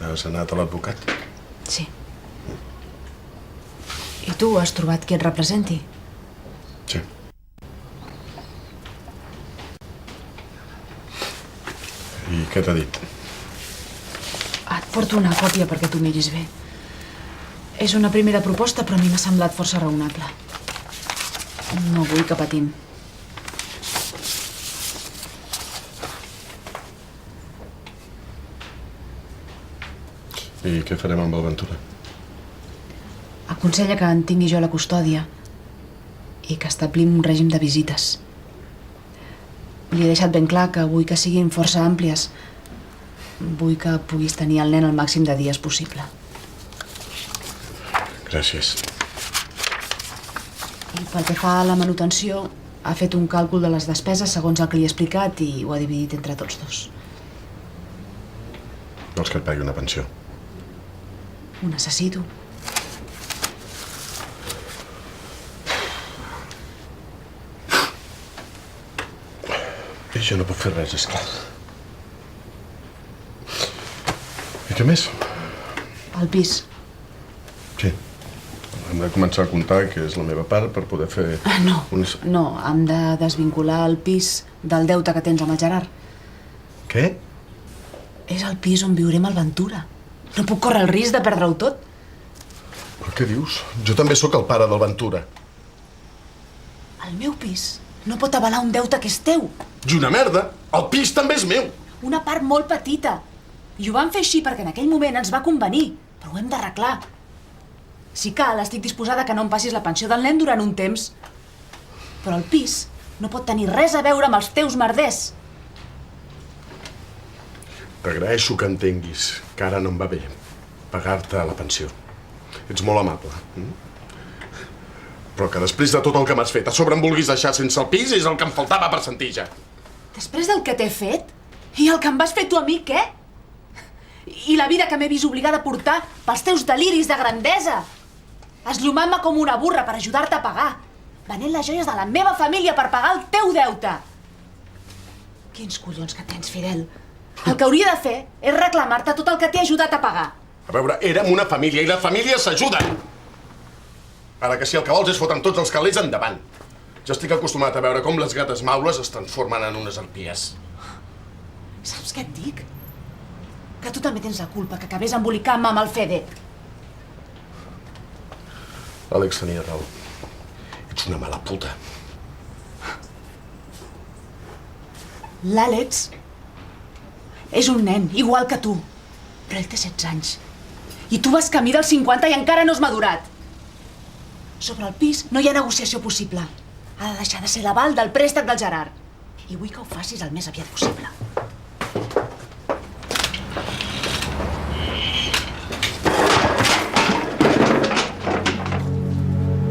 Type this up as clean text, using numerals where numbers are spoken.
Has anat a l'advocat? Sí. I tu has trobat qui et representi? Sí. I què t'ha dit? Et porto una còpia perquè tu miris bé. És una primera proposta, però a mi m'ha semblat força raonable. No vull que patim. I què farem amb el Ventura? Aconsella que en tingui jo la custòdia i que establim un règim de visites. Li he deixat ben clar que vull que siguin força àmplies. Vull que puguis tenir el nen el màxim de dies possible. Gràcies. I pel que fa a la manutenció, ha fet un càlcul de les despeses segons el que li he explicat i ho ha dividit entre tots dos. Vols que et pagui una pensió? Ho necessito. I jo no puc fer res, esclar. I què més? El pis. Sí. Hem de començar a comptar que és la meva part per poder fer... No, hem de desvincular el pis del deute que tens amb el Gerard. Què? És el pis on viurem al Ventura. No puc córrer el risc de perdre-ho tot. Però què dius? Jo també sóc el pare del Ventura. El meu pis no pot avalar un deute que és teu. I una merda! El pis també és meu! Una part molt petita. I ho vam fer així perquè en aquell moment ens va convenir. Però ho hem d'arreglar. Si cal, estic disposada que no em passis la pensió del nen durant un temps. Però el pis no pot tenir res a veure amb els teus merders. T'agraeixo que entenguis que ara no em va bé pagar-te la pensió. Ets molt amable. Però que després de tot el que m'has fet, a sobre em vulguis deixar sense el pis és el que em faltava per sentir ja. Després del que t'he fet? I el que em vas fer tu a mi, què? I la vida que m'he vist obligada a portar pels teus deliris de grandesa? Esllomant-me com una burra per ajudar-te a pagar. Venent les joies de la meva família per pagar el teu deute. Quins collons que tens, Fidel. El que hauria de fer és reclamar-te tot el que t'he ajudat a pagar. A veure, érem una família i les famílies s'ajuden. Ara que si el que vols és fotre'm tots els calés endavant. Ja estic acostumat a veure com les gates maules es transformen en unes arpies. Saps què et dic? Que tu també tens la culpa que acabés embolicant-me amb el Fede. Àlex tenia raó. Ets una mala puta. L'Àlex és un nen, igual que tu. Però ell té 16 anys. I tu vas camí dels 50 i encara no has madurat. Sobre el pis no hi ha negociació possible. Ha de deixar de ser l'aval del préstec del Gerard. I vull que ho facis el més aviat possible.